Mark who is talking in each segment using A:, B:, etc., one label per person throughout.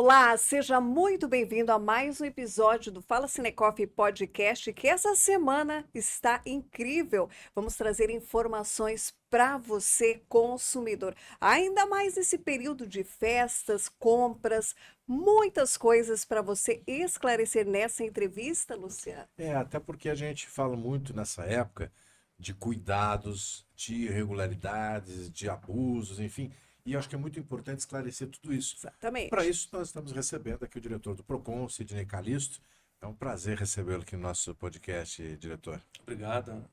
A: Olá, seja muito bem-vindo a mais um episódio do Fala Cinecoff Podcast, que essa semana está incrível. Vamos trazer informações para você, consumidor. Ainda mais nesse período de festas, compras, muitas coisas para você esclarecer nessa entrevista, Luciano.
B: Até porque a gente fala muito nessa época de cuidados, de irregularidades, de abusos, enfim. E eu acho que é muito importante esclarecer tudo isso. Para
A: Exatamente.
B: isso, nós estamos recebendo aqui o diretor do Procon, Sidney Calisto. É um prazer recebê-lo aqui no nosso podcast, diretor.
C: Obrigado,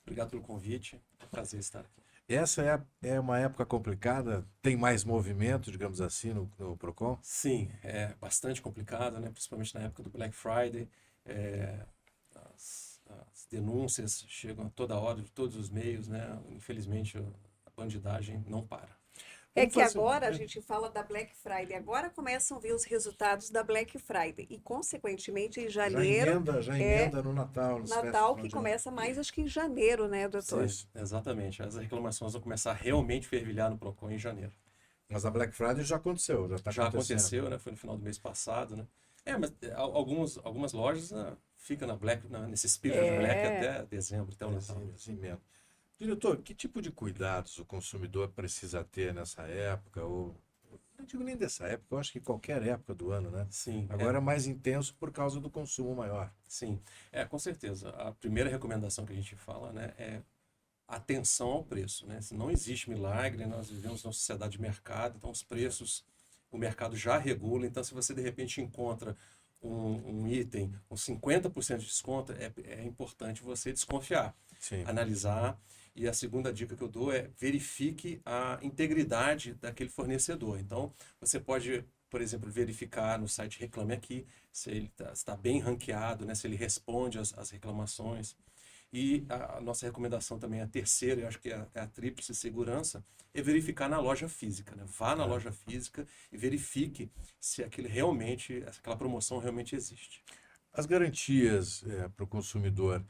C: obrigado pelo convite. É um prazer estar aqui.
B: Essa é uma época complicada, tem mais movimento, digamos assim, no Procon?
C: Sim, é bastante complicado, né? Principalmente na época do Black Friday. É, as denúncias chegam a toda hora, de todos os meios, né? Infelizmente, a bandidagem não para.
A: É
B: Vamos
A: que
B: fazer,
A: agora a gente fala da Black Friday, agora começam a vir os resultados da Black Friday e, consequentemente, em janeiro
B: já
A: é
B: emenda no Natal, nas festas
A: Natal,
B: do final
A: que
B: de ano.
A: começa mais, acho que em janeiro, né, doutor?
B: Isso.
C: Exatamente. As reclamações vão começar a realmente fervilhar no Procon em janeiro.
B: Mas a Black Friday já aconteceu, já está
C: Já
B: acontecendo.
C: aconteceu, né? Foi no final do mês passado, né? Mas algumas lojas ficam nesse espírito de Black
A: É,
C: até dezembro, até o Natal.
B: Assim mesmo. Diretor, que tipo de cuidados o consumidor precisa ter nessa época? Ou, não digo nem dessa época, eu acho que qualquer época do ano, né?
C: Sim,
B: Agora é mais intenso por causa do consumo maior.
C: sim. Com certeza. A primeira recomendação que a gente fala, né, é atenção ao preço, né? Não existe milagre, nós vivemos numa sociedade de mercado, então os preços, o mercado já regula, então se você de repente encontra um item com 50% de desconto, é importante você desconfiar,
B: Sim.
C: analisar. E a segunda dica que eu dou é verifique a integridade daquele fornecedor. Então, você pode, por exemplo, verificar no site Reclame Aqui se ele está bem ranqueado, né? Se ele responde às reclamações. E a nossa recomendação também, a terceira, eu acho que é a tríplice segurança, é verificar na loja física, né? Vá na loja física e verifique se aquela promoção realmente existe.
B: As garantias para o consumidor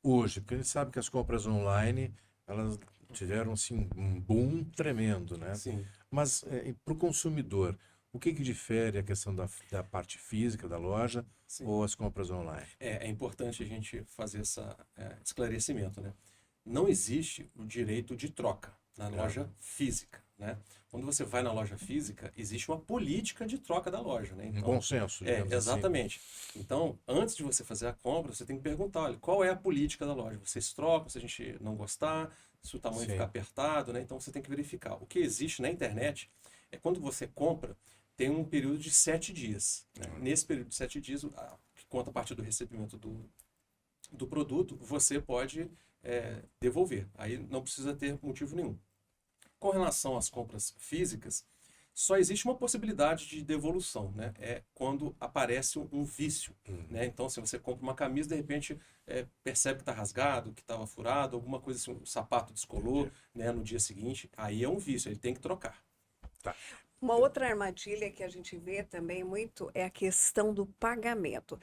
B: hoje, porque a gente sabe que as compras online, elas tiveram assim, um boom tremendo, né?
C: Sim.
B: Mas para o consumidor, o que difere a questão da parte física da loja
C: Sim.
B: ou as compras online?
C: É importante a gente fazer esse esclarecimento, né? Não existe o direito de troca na loja física, né? Quando você vai na loja física, existe uma política de troca da loja, né?
B: Um bom senso, digamos assim.
C: Exatamente. Então, antes de você fazer a compra, você tem que perguntar, olha, qual é a política da loja? Vocês trocam se a gente não gostar, se o tamanho
B: Sim.
C: ficar apertado, né? Então, você tem que verificar. O que existe na internet é quando você compra, tem um período de 7 dias. Né? Nesse período de 7 dias, que conta a partir do recebimento do produto, você pode devolver. Aí não precisa ter motivo nenhum. Com relação às compras físicas, só existe uma possibilidade de devolução, né? É quando aparece um vício, né? Então, se você compra uma camisa, de repente percebe que está rasgado, que estava furado, alguma coisa assim, o sapato descolou, né, no dia seguinte, aí é um vício, ele tem que trocar.
B: Tá.
A: uma outra armadilha que a gente vê também muito é a questão do pagamento.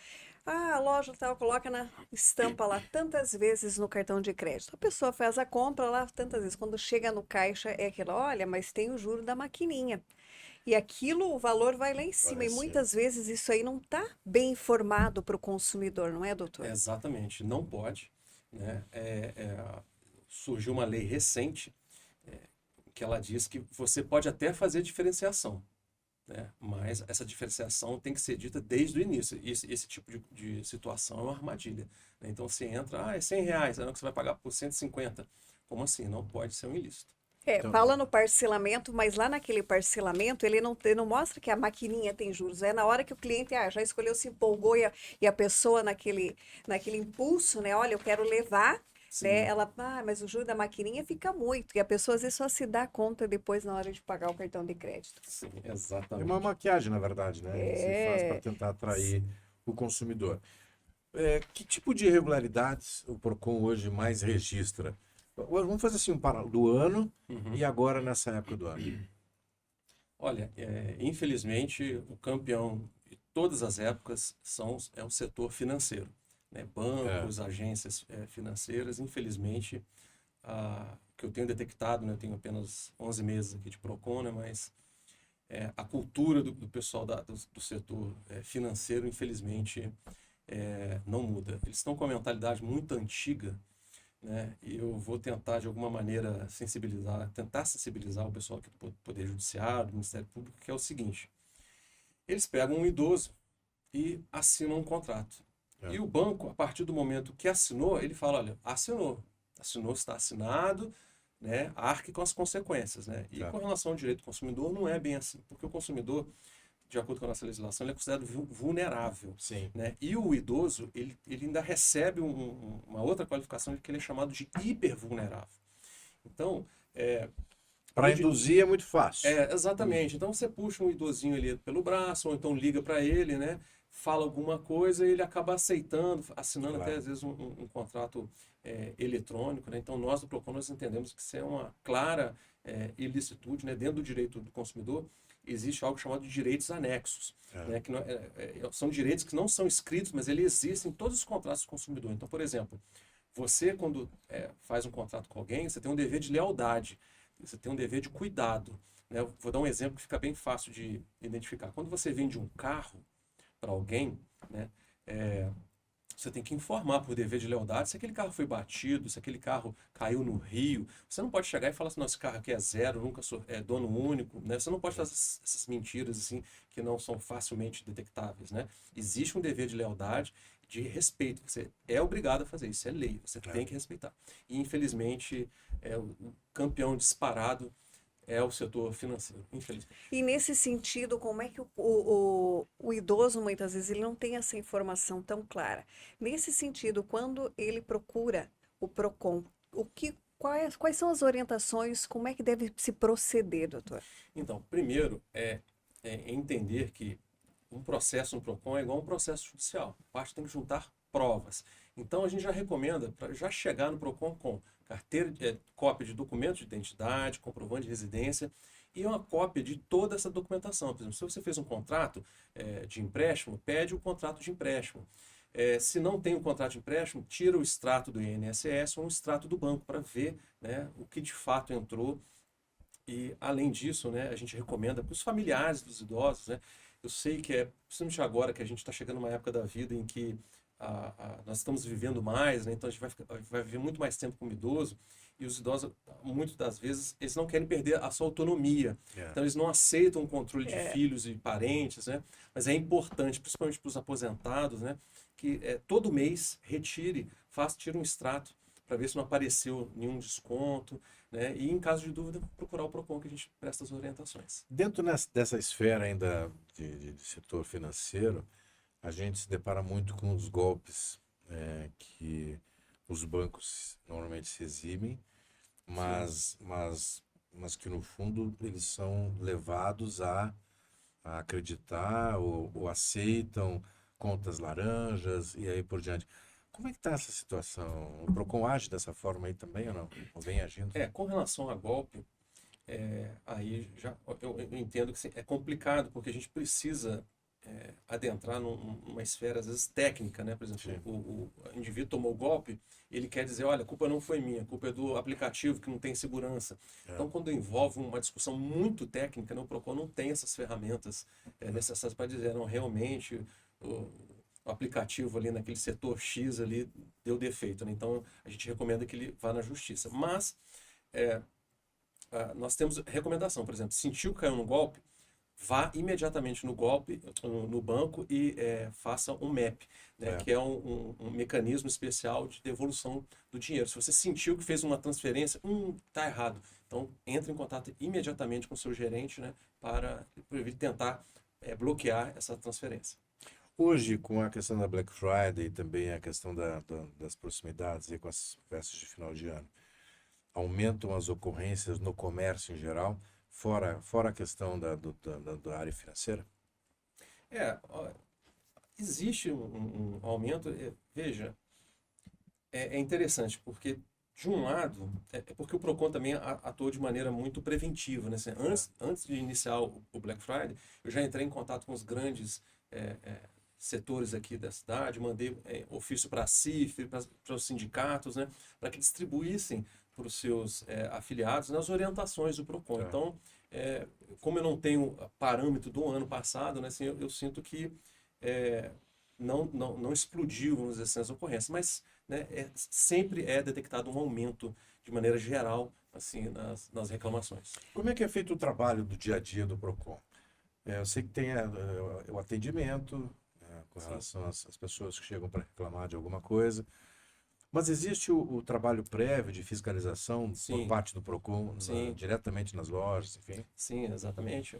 A: Ah, a loja tal coloca na estampa lá tantas vezes no cartão de crédito. A pessoa faz a compra lá tantas vezes. Quando chega no caixa é aquilo, olha, mas tem o juro da maquininha. E aquilo, o valor vai lá em cima. E muitas vezes isso aí não está bem informado para o consumidor, não é, doutor?
C: Exatamente, não pode, né? Surgiu uma lei recente que ela diz que você pode até fazer diferenciação, né? Mas essa diferenciação tem que ser dita desde o início. Esse tipo de situação é uma armadilha, né? Então você entra, é R$ 100, não que você vai pagar por 150. Como assim? Não pode ser um ilícito.
A: É,
B: Então,
A: fala no parcelamento, mas lá naquele parcelamento ele não mostra que a maquininha tem juros. É na hora que o cliente já escolheu, se empolgou e a pessoa naquele impulso, né? Olha, eu quero levar, né?
C: Sim,
A: Ela, mas o juro da maquininha fica muito. E a pessoa às vezes só se dá conta depois na hora de pagar o cartão de crédito.
C: sim,
B: é uma
C: exatamente.
B: maquiagem, na verdade, né? Que se faz para
A: É,
B: tentar atrair o consumidor. Que tipo de irregularidades o Procon hoje mais registra? Vamos fazer assim, do ano e agora nessa época do ano.
C: Olha, infelizmente, o campeão de todas as épocas é o setor financeiro, né?
B: É.
C: Bancos, agências financeiras. Infelizmente, o que eu tenho detectado, né? Eu tenho apenas 11 meses aqui de Procon, né? Mas a cultura do pessoal do setor financeiro, infelizmente, não muda. Eles estão com uma mentalidade muito antiga, né? E eu vou tentar, de alguma maneira, tentar sensibilizar o pessoal aqui do Poder Judiciário, do Ministério Público, que é o seguinte: eles pegam um idoso e assinam um contrato. E o banco, a partir do momento que assinou, ele fala, olha, assinou, está assinado, né, arque com as consequências, né? E com relação ao direito do consumidor, não é bem assim, porque o consumidor, de acordo com a nossa legislação, ele é considerado vulnerável.
B: Sim.
C: Né? E o idoso, ele ainda recebe uma outra qualificação, que ele é chamado de hipervulnerável. Então,
B: para induzir é muito fácil.
C: Exatamente. Então você puxa um idosinho ali pelo braço, ou então liga para ele, né? Fala alguma coisa e ele acaba aceitando, assinando até às vezes um contrato eletrônico, né? Então nós do PROCON nós entendemos que isso é uma clara ilicitude, né? Dentro do direito do consumidor existe algo chamado de direitos anexos, né? Que são direitos que não são escritos, mas eles existem em todos os contratos do consumidor. Então, por exemplo, você quando faz um contrato com alguém, você tem um dever de lealdade, você tem um dever de cuidado, né? Vou dar um exemplo que fica bem fácil de identificar. Quando você vende um carro para alguém, né, você tem que informar por dever de lealdade se aquele carro foi batido, se aquele carro caiu no rio. Você não pode chegar e falar assim, não, esse carro aqui é zero, nunca é dono único, né? Você não pode fazer essas mentiras assim que não são facilmente detectáveis, né? Existe um dever de lealdade, de respeito. Você é obrigado a fazer isso, é lei, você tem que respeitar. E infelizmente o campeão disparado é o setor financeiro, infelizmente.
A: E nesse sentido, como é que o idoso, muitas vezes, ele não tem essa informação tão clara? Nesse sentido, quando ele procura o PROCON, quais são as orientações, como é que deve se proceder, doutor?
C: Então, primeiro, é entender que um processo no PROCON é igual a um processo judicial. A parte tem que juntar provas. Então, a gente já recomenda, para já chegar no PROCON com cópia de documento de identidade, comprovante de residência e uma cópia de toda essa documentação. Por exemplo, se você fez um contrato de empréstimo, pede o contrato de empréstimo. Se não tem um contrato de empréstimo, tira o extrato do INSS ou um extrato do banco para ver, né, o que de fato entrou. E, além disso, né, a gente recomenda para os familiares dos idosos, né, eu sei que principalmente agora que a gente está chegando numa época da vida em que nós estamos vivendo mais, né? Então a gente vai viver muito mais tempo como idoso, e os idosos, muitas das vezes, eles não querem perder a sua autonomia. Então eles não aceitam o controle de filhos e parentes, né? Mas é importante, principalmente para os aposentados, né, que todo mês tire um extrato para ver se não apareceu nenhum desconto, né? E em caso de dúvida, procurar o PROCON, que a gente presta as orientações.
B: Dentro dessa esfera ainda de setor financeiro, a gente se depara muito com os golpes que os bancos normalmente se eximem, mas que no fundo eles são levados a acreditar ou aceitam contas laranjas e aí por diante. Como é que está essa situação? O PROCON age dessa forma aí também ou não? Ou vem agindo?
C: Com relação a golpe, aí já eu entendo que é complicado, porque a gente precisa adentrar numa esfera, às vezes, técnica, né? Por exemplo, o indivíduo tomou o golpe, ele quer dizer, olha, a culpa não foi minha, a culpa é do aplicativo que não tem segurança. Então, quando envolve uma discussão muito técnica, né, o PROCON não tem essas ferramentas necessárias para dizer, não, realmente o aplicativo ali naquele setor X ali deu defeito, né? Então, a gente recomenda que ele vá na justiça. Mas, nós temos recomendação, por exemplo, sentiu que caiu no golpe, vá imediatamente no banco e faça um MEP, né, que é um mecanismo especial de devolução do dinheiro. Se você sentiu que fez uma transferência, está errado. Então, entre em contato imediatamente com o seu gerente, né, para tentar bloquear essa transferência.
B: Hoje, com a questão da Black Friday e também a questão das proximidades e com as festas de final de ano, aumentam as ocorrências no comércio em geral, fora a questão da área financeira?
C: Existe um aumento. Veja, é interessante, porque, de um lado, porque o PROCON também atuou de maneira muito preventiva, né? Assim, antes de iniciar o Black Friday, eu já entrei em contato com os grandes setores aqui da cidade, mandei ofício para a CIF, para os sindicatos, né, para que distribuíssem para os seus afiliados nas orientações do PROCON.
B: Tá.
C: Então, como eu não tenho parâmetro do ano passado, né, assim, eu sinto que não explodiu, vamos dizer assim, as ocorrências, mas, né, sempre é detectado um aumento de maneira geral assim, nas reclamações.
B: Como é que é feito o trabalho do dia a dia do PROCON? Eu sei que tem o atendimento com relação às pessoas que chegam para reclamar de alguma coisa, mas existe o trabalho prévio de fiscalização por
C: Sim.
B: parte do PROCON,
C: Sim.
B: diretamente nas lojas, enfim?
C: Sim, exatamente.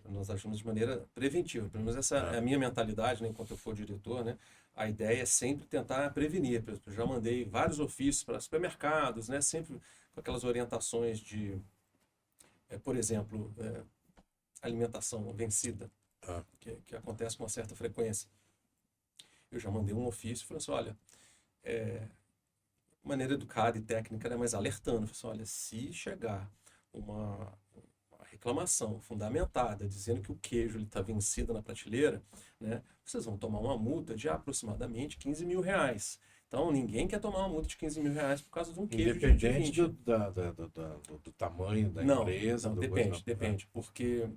C: Nós agimos de maneira preventiva. Pelo menos essa é a minha mentalidade, né, enquanto eu for diretor, né? A ideia é sempre tentar prevenir. Eu já mandei vários ofícios para supermercados, né? Sempre com aquelas orientações de, por exemplo, alimentação vencida, que acontece com uma certa frequência. Eu já mandei um ofício e falei assim, olha, maneira educada e técnica, né, mas alertando, falei assim, olha, se chegar uma reclamação fundamentada, dizendo que o queijo está vencido na prateleira, né, vocês vão tomar uma multa de aproximadamente R$15 mil. Então, ninguém quer tomar uma multa de R$15 mil por causa de um queijo de 20.
B: Do tamanho da empresa?
C: Não, depende, porque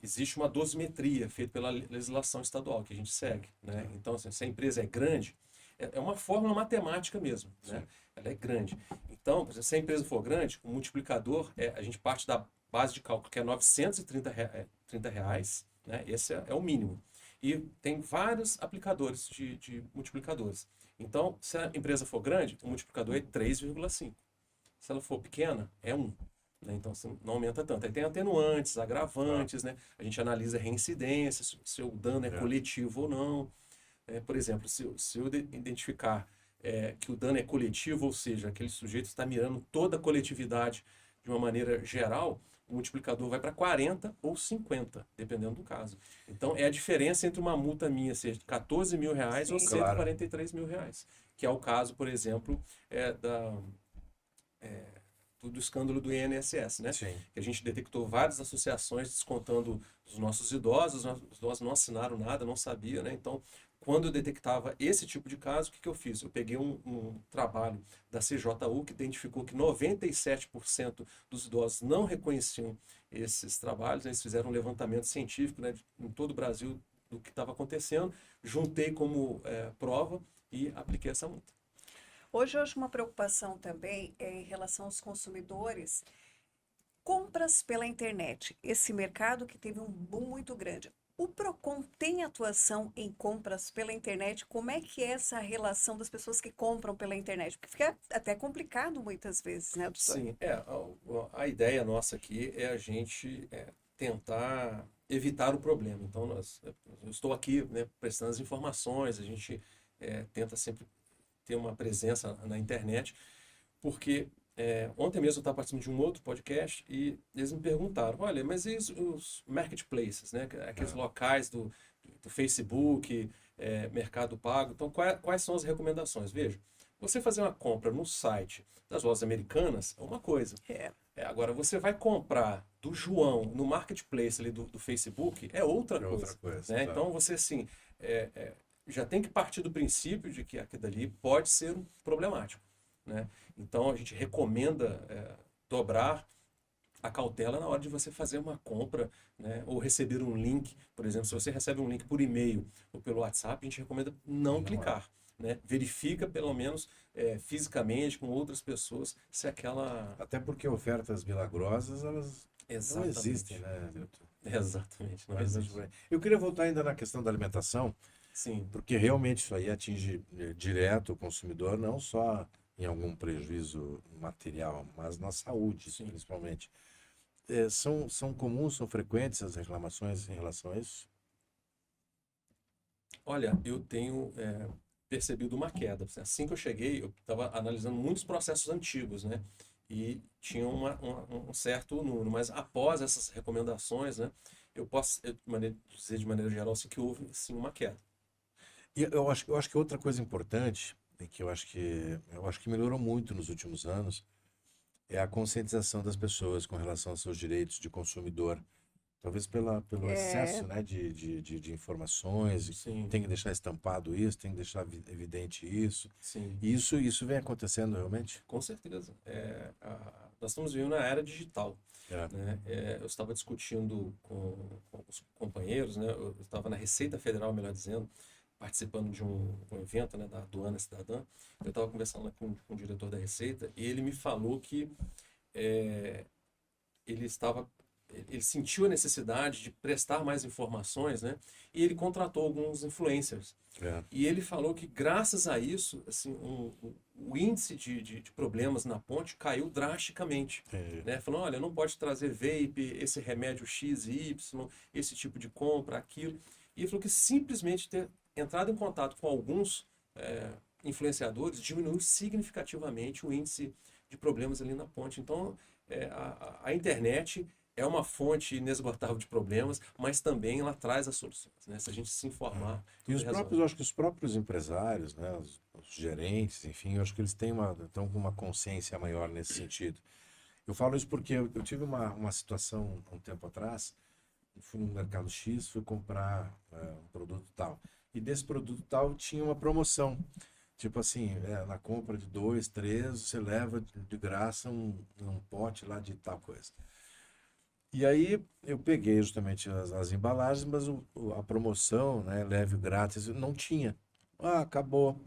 C: existe uma dosimetria feita pela legislação estadual que a gente segue, né? Então, assim, se a empresa é grande, é uma fórmula matemática mesmo, né? Ela é grande. Então, por exemplo, se a empresa for grande, o multiplicador, a gente parte da base de cálculo, que é R$930, né? Esse é o mínimo. E tem vários aplicadores de multiplicadores. Então, se a empresa for grande, o multiplicador é 3,5. Se ela for pequena, é 1. Né? Então, não aumenta tanto. Aí tem atenuantes, agravantes, né? A gente analisa a reincidência, se o dano é coletivo ou não. Por exemplo, se eu identificar que o dano é coletivo, ou seja, aquele sujeito está mirando toda a coletividade de uma maneira geral, o multiplicador vai para 40 ou 50, dependendo do caso. Então, é a diferença entre uma multa minha ser de R$14 mil ou R$143 mil, que é o caso, por exemplo, do escândalo do INSS, né?
B: Sim.
C: Que a gente detectou várias associações descontando os nossos idosos, os idosos não assinaram nada, não sabia, né? Então, quando eu detectava esse tipo de caso, o que eu fiz? Eu peguei um trabalho da CJU que identificou que 97% dos idosos não reconheciam esses trabalhos, né? Eles fizeram um levantamento científico, né, em todo o Brasil do que estava acontecendo, juntei como prova e apliquei essa multa.
A: Hoje eu acho uma preocupação também em relação aos consumidores. Compras pela internet, esse mercado que teve um boom muito grande. O PROCON tem atuação em compras pela internet? Como é que é essa relação das pessoas que compram pela internet? Porque fica até complicado muitas vezes, né, doutor?
C: Sim, a ideia nossa aqui é a gente tentar evitar o problema. Então, eu estou aqui, né, prestando as informações, a gente tenta sempre ter uma presença na internet, porque ontem mesmo eu estava participando de um outro podcast e eles me perguntaram, olha, mas e os marketplaces, né? Aqueles locais do Facebook, Mercado Pago. Então, quais são as recomendações? Veja, você fazer uma compra no site das lojas americanas é uma coisa. Agora, você vai comprar do João no marketplace ali do Facebook é outra coisa. Né? Tá. Então, você assim, já tem que partir do princípio de que aquilo ali pode ser problemático. Né? Então, a gente recomenda dobrar a cautela na hora de você fazer uma compra, né? Ou receber um link. Por exemplo, se você recebe um link por e-mail ou pelo WhatsApp, a gente recomenda não clicar. Né? Verifica, pelo menos, fisicamente, com outras pessoas, se aquela...
B: Até porque ofertas milagrosas, elas não existem, né, Nilton?
C: Exatamente. Não existe.
B: Eu queria voltar ainda na questão da alimentação.
C: Sim.
B: Porque realmente isso aí atinge direto o consumidor, não só em algum prejuízo material, mas na saúde, sim, principalmente. São comuns, são frequentes as reclamações em relação a isso?
C: Olha, eu tenho percebido uma queda. Assim que eu cheguei, eu estava analisando muitos processos antigos, né? E tinha um certo número, mas após essas recomendações, né, eu posso dizer de maneira geral assim, que houve sim uma queda.
B: E eu acho que outra coisa importante, e que eu acho que melhorou muito nos últimos anos, é a conscientização das pessoas com relação aos seus direitos de consumidor. Talvez pelo excesso, né, de informações,
C: Sim,
B: tem que deixar estampado isso, tem que deixar evidente isso.
C: sim,
B: E isso vem acontecendo realmente?
C: com certeza. Nós estamos vivendo na era digital,
B: É.
C: né? Eu estava discutindo com os companheiros, né? Eu estava na Receita Federal, melhor dizendo, participando de um evento, né, da Aduana Cidadã. Eu estava conversando lá com o diretor da Receita e ele me falou que é, ele estava ele sentiu a necessidade de prestar mais informações, né? E ele contratou alguns influencers.
B: É.
C: E ele falou que graças a isso, assim, o índice de problemas na ponte caiu drasticamente,
B: Entendi.
C: né? Falando, olha, não pode trazer vape, esse remédio X e Y, esse tipo de compra, aquilo. E ele falou que simplesmente ter entrado em contato com alguns influenciadores diminuiu significativamente o índice de problemas ali na ponte. Então, a internet é uma fonte inesgotável de problemas, mas também ela traz as soluções, né? Se a gente se informar,
B: E
C: tudo resolve.
B: eu acho que os próprios empresários, né, os gerentes, enfim, eu acho que eles estão com uma consciência maior nesse sentido. Eu falo isso porque eu tive uma situação um tempo atrás, eu fui no mercado X, fui comprar um produto tal. E desse produto tal tinha uma promoção. Tipo assim, na compra de 2, 3, você leva de graça um pote lá de tal coisa. E aí eu peguei justamente as embalagens, mas a promoção, né, leve o grátis, não tinha. Ah, acabou.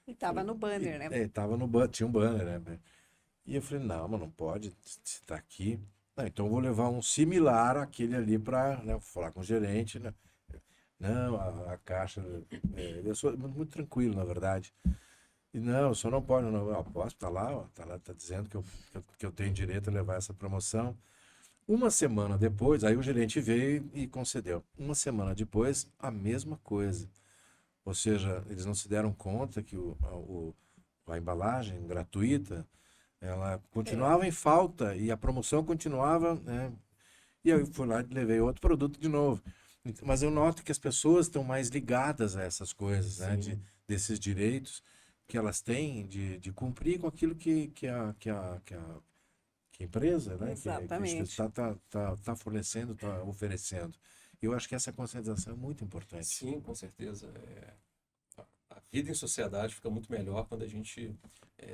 A: E tava no banner, né?
B: Tava tinha um banner, né? E eu falei, não, mas não pode, se tá aqui. Não, então eu vou levar um similar àquele ali para, né, falar com o gerente, né? Não, a caixa, eu sou muito tranquilo, na verdade. E não, o senhor não pode, não, eu posso, tá lá, ó, tá lá, tá dizendo que eu tenho direito a levar essa promoção. Uma semana depois, aí o gerente veio e concedeu. Uma semana depois, a mesma coisa. Ou seja, eles não se deram conta que a embalagem gratuita, ela
A: É,
B: continuava em falta e a promoção continuava, né? E aí eu fui lá e levei outro produto de novo. Mas eu noto que as pessoas estão mais ligadas a essas coisas, né?
C: Sim,
B: Desses direitos que elas têm de cumprir com aquilo que a empresa, né, que a
A: exatamente.
B: instituição tá fornecendo, está oferecendo. Eu acho que essa conscientização é muito importante.
C: sim, com certeza. A vida em sociedade fica muito melhor quando a gente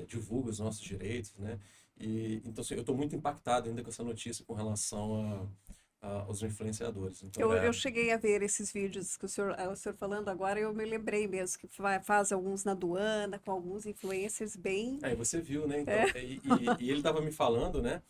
C: divulga os nossos direitos, né? E então assim, eu estou muito impactado ainda com essa notícia com relação aos influenciadores. Então,
A: Eu cheguei a ver esses vídeos que o senhor falando agora, eu me lembrei mesmo que faz alguns na aduana, com alguns influencers bem.
C: aí você viu, né? Então, e ele estava me falando, né?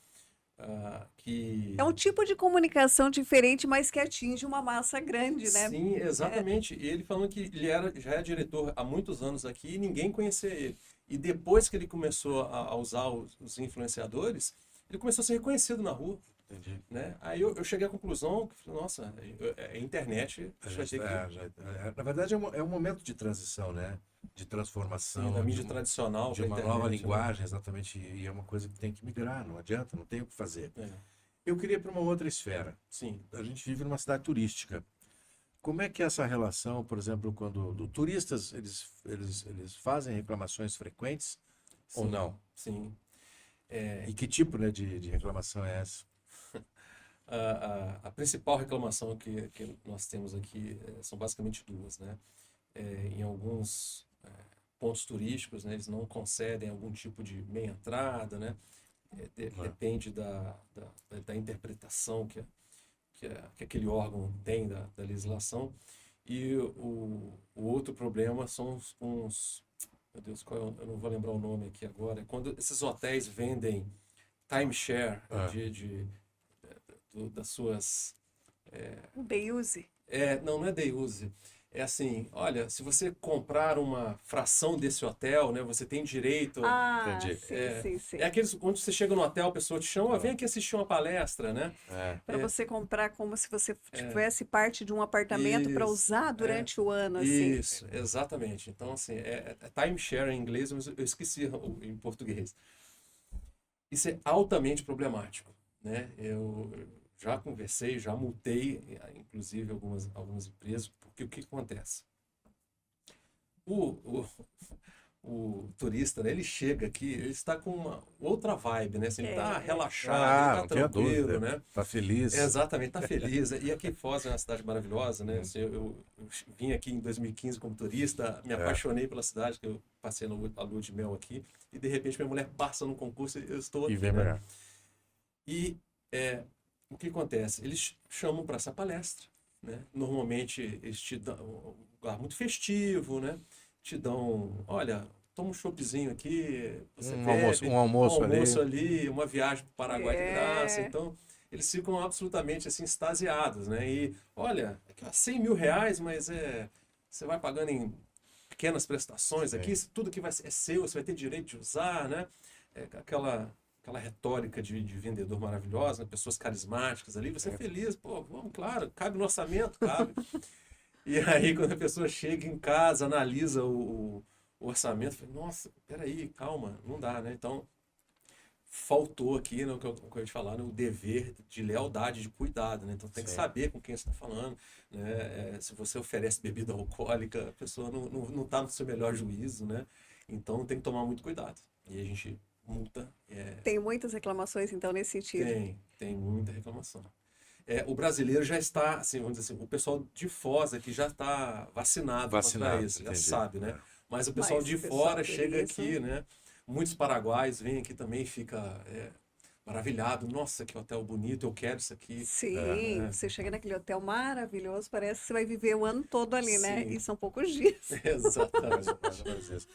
C: Que
A: É um tipo de comunicação diferente, mas que atinge uma massa grande, né?
C: sim, exatamente. E ele falando que ele já é diretor há muitos anos aqui e ninguém conhecia ele. E depois que ele começou a usar os influenciadores, ele começou a ser reconhecido na rua,
B: Entendi.
C: né? Aí eu cheguei à conclusão que, nossa, a internet
B: A
C: vai
B: gente
C: ter que,
B: na verdade, é um momento de transição, né? De
C: sim, da
B: transformação,
C: mídia tradicional
B: de
C: para a
B: uma nova
C: internet, né?
B: linguagem, exatamente. E é uma coisa que tem que migrar, não adianta, não tem o que fazer.
C: É,
B: Eu queria ir para uma outra esfera.
C: sim,
B: A gente vive numa cidade turística. Como é que é essa relação, por exemplo, quando turistas eles fazem reclamações frequentes ou
C: sim,
B: não?
C: sim.
B: E que tipo, né, de reclamação é essa?
C: A principal reclamação que nós temos aqui são basicamente duas, né? Em alguns pontos turísticos, né, eles não concedem algum tipo de meia entrada, né? Depende da interpretação que aquele órgão tem da legislação. E o outro problema são meu Deus, eu não vou lembrar o nome aqui agora, é quando esses hotéis vendem timeshare
B: Ah,
C: das suas.
A: O day use.
C: Não é day use. É assim, olha, se você comprar uma fração desse hotel, né, você tem direito.
A: Ah,
B: entendi.
A: sim, sim, sim.
C: É aqueles onde você chega no hotel, a pessoa te chama,
B: Ah,
C: vem aqui assistir uma palestra, né?
A: Para
C: É,
A: você comprar como se você tivesse parte de um apartamento para
C: isso,
A: usar durante o ano, assim.
C: isso, exatamente. Então, assim, é timeshare em inglês, mas eu esqueci em português. Isso é altamente problemático, né? Eu já conversei, já multei, inclusive, algumas empresas, porque o que acontece? O, o, o turista, né, ele chega aqui, ele está com uma outra vibe, né? Assim, ele está
A: É.
C: relaxado, ele
B: Não
C: está
B: tenha
C: tranquilo,
B: dúvida.
C: né?
B: Tá feliz.
C: Exatamente, está feliz. E aqui Foz é uma cidade maravilhosa, né? Assim, eu vim aqui em 2015 como turista, me apaixonei pela cidade, que eu passei a lua de mel aqui, e de repente minha mulher passa no concurso e eu estou
B: E
C: aqui,
B: vem
C: né?
B: melhor.
C: E o que acontece? Eles chamam para essa palestra, né? Normalmente eles te dão um lugar muito festivo, né? Te dão, olha, toma um choppzinho aqui, você bebe,
B: Um
C: um
B: almoço
C: almoço
B: ali.
C: ali, uma viagem para o Paraguai de graça.
A: É.
C: Então, eles ficam absolutamente assim extasiados, né? E olha, aqui, ó, 100 mil reais, mas você vai pagando em pequenas prestações aqui,
B: Sim.
C: tudo que é seu, você vai ter direito de usar, né? Aquela retórica de vendedor maravilhosa, né? Pessoas carismáticas ali, você é feliz, pô, vamos, claro, cabe no orçamento, cabe. E aí, quando a pessoa chega em casa, analisa o orçamento, fala, nossa, peraí, calma, não dá, né? Então, faltou aqui, né, o que eu ia te falar, né, o dever de lealdade, de cuidado, né? Então, tem que
B: Sim.
C: saber com quem você está falando, né? Se você oferece bebida alcoólica, a pessoa não está no seu melhor juízo, né? Então, tem que tomar muito cuidado. E a gente multa,
A: Tem muitas reclamações, então, nesse sentido.
C: tem muita reclamação. O brasileiro já está, assim, vamos dizer assim, o pessoal de Foz aqui já está vacinado contra
B: Vacinado,
C: isso, já
B: entendi.
C: sabe, né?
B: É.
C: Mas o pessoal
A: Mas
C: de
A: o pessoal
C: fora chega
A: turista.
C: aqui, né? Muitos paraguaios vêm aqui também e fica maravilhado. Nossa, que hotel bonito, eu quero isso aqui.
A: Sim,
C: É,
A: você chega naquele hotel maravilhoso, parece que você vai viver o ano todo ali, né?
C: sim,
A: E são poucos dias.
C: exatamente.
B: Mais ou menos isso.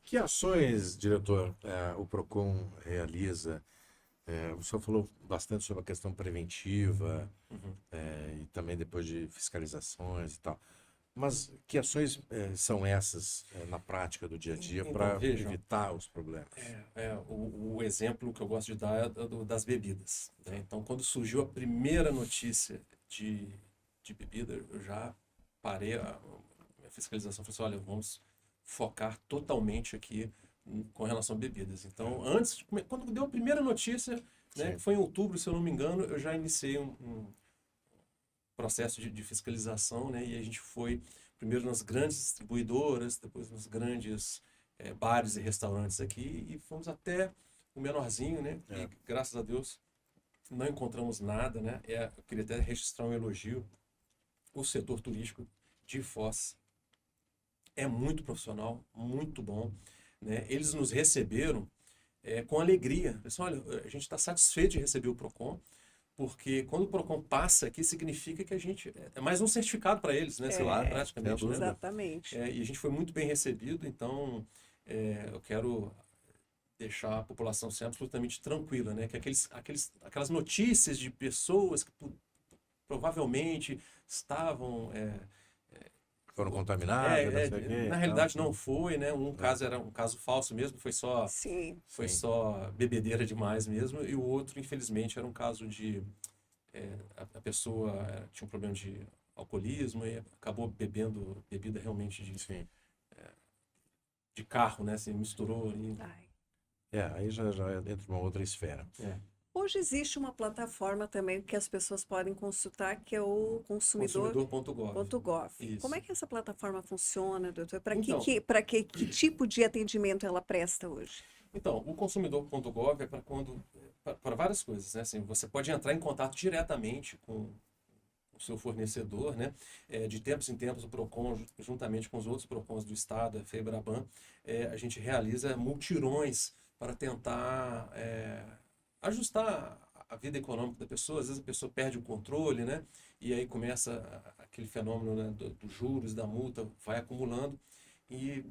B: Que ações, diretor, o PROCON realiza? O senhor falou bastante sobre a questão preventiva,
C: Uhum.
B: e também depois de fiscalizações e tal. Mas que ações são essas na prática do dia a dia
C: Então,
B: para
C: vejam,
B: evitar os problemas?
C: o exemplo que eu gosto de dar é das bebidas, né? Então, quando surgiu a primeira notícia de bebida, eu já parei a minha fiscalização. Falei assim, olha, vamos focar totalmente aqui com relação a bebidas. Então, quando deu a primeira notícia, né,
B: Sim.
C: que foi em outubro, se eu não me engano, eu já iniciei um processo de fiscalização, né? E a gente foi primeiro nas grandes distribuidoras, depois nos grandes bares e restaurantes aqui e fomos até o menorzinho, né? E graças a Deus não encontramos nada, né? Eu queria até registrar um elogio. O setor turístico de Foz é muito profissional, muito bom, né? Eles nos receberam com alegria. Pessoal, olha, a gente está satisfeito de receber o PROCON, porque quando o PROCON passa aqui, significa que a gente... É mais um certificado para eles, né? Sei lá, praticamente, né?
A: Exatamente.
C: E a gente foi muito bem recebido, então eu quero deixar a população sempre absolutamente tranquila, né? Que aquelas notícias de pessoas que provavelmente estavam...
B: Foram contaminadas, não sei o quê,
C: na
B: e
C: realidade
B: tal.
C: não foi, né? Um caso era um caso falso mesmo, foi
A: Sim.
C: só bebedeira demais mesmo, e o outro, infelizmente, era um caso de a pessoa tinha um problema de alcoolismo e acabou bebendo bebida realmente
B: Sim.
C: de carro, né? Assim, misturou e
A: Ai.
B: Aí já entra uma outra esfera.
A: Hoje existe uma plataforma também que as pessoas podem consultar, que é o
C: consumidor.gov.
A: consumidor.gov.
C: Isso.
A: Como é que essa plataforma funciona, doutor? Para
C: Então,
A: que tipo de atendimento ela presta hoje?
C: Então, o consumidor.gov é para várias coisas, né? Assim, você pode entrar em contato diretamente com o seu fornecedor, né? De tempos em tempos, o PROCON, juntamente com os outros PROCONs do Estado, a FEBRABAN, a gente realiza multirões para tentar ajustar a vida econômica da pessoa. Às vezes a pessoa perde o controle, né? E aí começa aquele fenômeno, né, dos juros, da multa, vai acumulando. E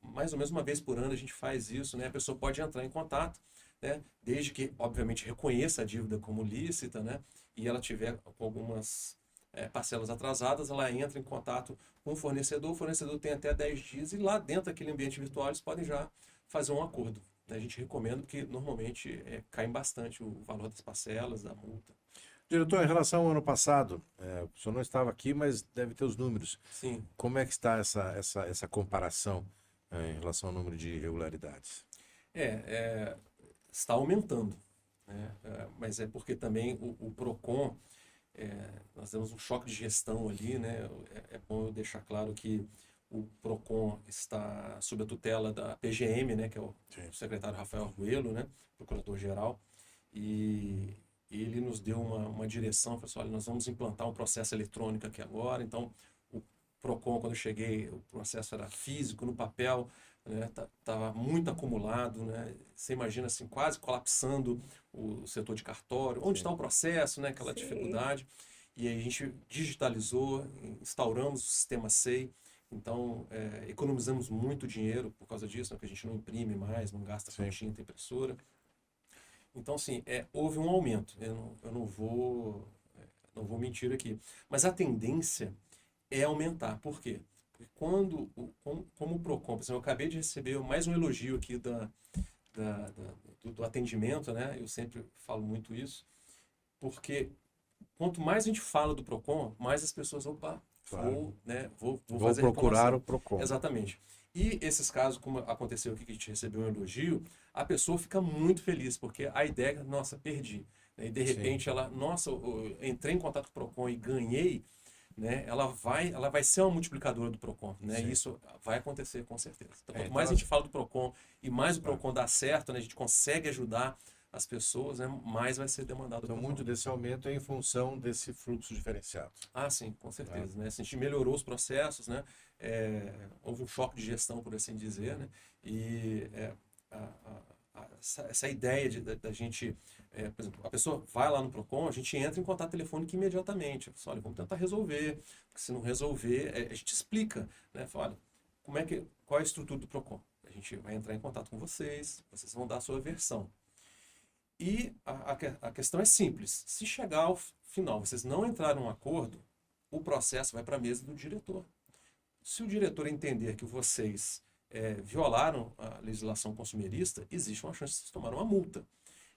C: mais ou menos uma vez por ano a gente faz isso, né? A pessoa pode entrar em contato, né? Desde que, obviamente, reconheça a dívida como lícita, né? E ela tiver com algumas parcelas atrasadas, ela entra em contato com o fornecedor tem até 10 dias e lá dentro daquele ambiente virtual eles podem já fazer um acordo, né? A gente recomenda porque normalmente cai bastante o valor das parcelas, da multa.
B: Diretor, em relação ao ano passado, o senhor não estava aqui, mas deve ter os números.
C: Sim.
B: Como é que está essa comparação em relação ao número de irregularidades?
C: Está aumentando, né? Mas é porque também o PROCON, nós temos um choque de gestão ali, né? É bom eu deixar claro que o PROCON está sob a tutela da PGM, né, que é o secretário Rafael Arguello, né, procurador-geral, e ele nos deu uma direção, falou assim, olha, nós vamos implantar um processo eletrônico aqui agora, então o PROCON, quando eu cheguei, o processo era físico, no papel, né, tava muito acumulado, né, você imagina assim, quase colapsando o setor de cartório, onde está o processo, né, aquela dificuldade, e aí a gente digitalizou, instauramos o sistema SEI, então economizamos muito dinheiro por causa disso, né, porque a gente não imprime mais, não gasta com tinta impressora. Então, assim, houve um aumento, eu não vou mentir aqui, mas a tendência é aumentar. Por quê? Porque como o PROCON, por exemplo, eu acabei de receber mais um elogio aqui do atendimento, né? Eu sempre falo muito isso, porque quanto mais a gente fala do PROCON, mais as pessoas, opa,
B: Claro.
C: vou
B: Vou
C: fazer
B: procurar
C: reclamação.
B: o PROCON.
C: Exatamente. E esses casos, como aconteceu aqui, que a gente recebeu um elogio, a pessoa fica muito feliz, porque a ideia é, nossa, perdi. Né? E de repente ela, nossa, eu entrei em contato com o PROCON e ganhei, né? Ela vai ser uma multiplicadora do PROCON, né? E isso vai acontecer com certeza. Então, quanto mais a gente fala do PROCON e mais o PROCON dá certo, né? A gente consegue ajudar as pessoas, né? Mais vai ser demandado.
B: Então, muito desse aumento é em função desse fluxo diferenciado.
C: Ah, sim, com certeza. Né? A gente melhorou os processos, né? Houve um choque de gestão, por assim dizer, né? E essa ideia da gente, por exemplo, a pessoa vai lá no PROCON, a gente entra em contato telefônico imediatamente. Fala, olha, vamos tentar resolver, porque se não resolver, a gente explica, né? Fala, olha, qual é a estrutura do PROCON? A gente vai entrar em contato com vocês vão dar a sua versão. E a questão é simples. Se chegar ao final, vocês não entrarem em um acordo, o processo vai para a mesa do diretor. Se o diretor entender que vocês violaram a legislação consumerista, existe uma chance de vocês tomarem uma multa.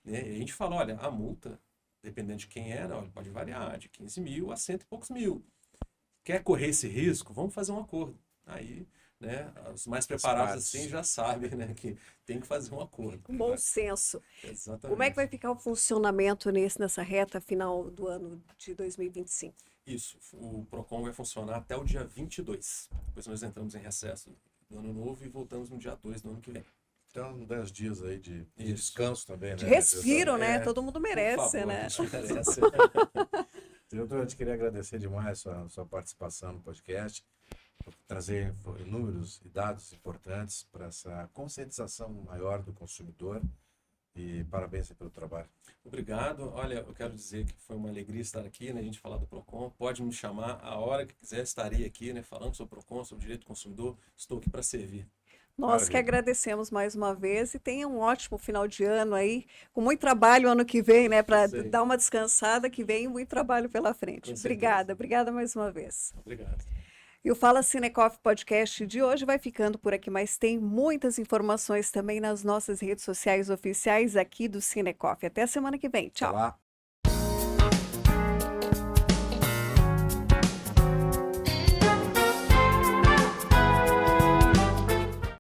C: Né? E a gente fala, olha, a multa, dependendo de quem era, olha, pode variar de 15 mil a 100 e poucos mil. Quer correr esse risco? Vamos fazer um acordo. Aí, né, os mais preparados assim já sabem, né, que tem que fazer um acordo.
A: Com bom senso.
C: Exatamente.
A: Como é que vai ficar o funcionamento nessa reta final do ano de 2025?
C: Isso, o PROCON vai funcionar até o dia 22. Depois nós entramos em recesso do ano novo e voltamos no dia 2 do ano que vem.
B: Então, 10 dias aí de descanso também, né?
A: De respiro, né? Todo mundo
C: Por
A: merece,
C: favor,
A: né?
C: a gente merece.
B: Diretor, eu te queria agradecer demais a sua participação no podcast, por trazer números e dados importantes para essa conscientização maior do consumidor. E parabéns pelo trabalho.
C: Obrigado. Olha, eu quero dizer que foi uma alegria estar aqui, né? A gente falar do PROCON. Pode me chamar a hora que quiser, estarei aqui, né? Falando sobre o PROCON, sobre o direito do consumidor. Estou aqui para servir.
A: Nós que agradecemos mais uma vez e tenha um ótimo final de ano aí, com muito trabalho ano que vem, né? Para dar uma descansada, que vem muito trabalho pela frente. Obrigada mais uma vez.
C: Obrigado.
A: E o Fala Cinecoff Podcast de hoje vai ficando por aqui, mas tem muitas informações também nas nossas redes sociais oficiais aqui do Cinecoff. Até a semana que vem. Tchau.
B: Olá.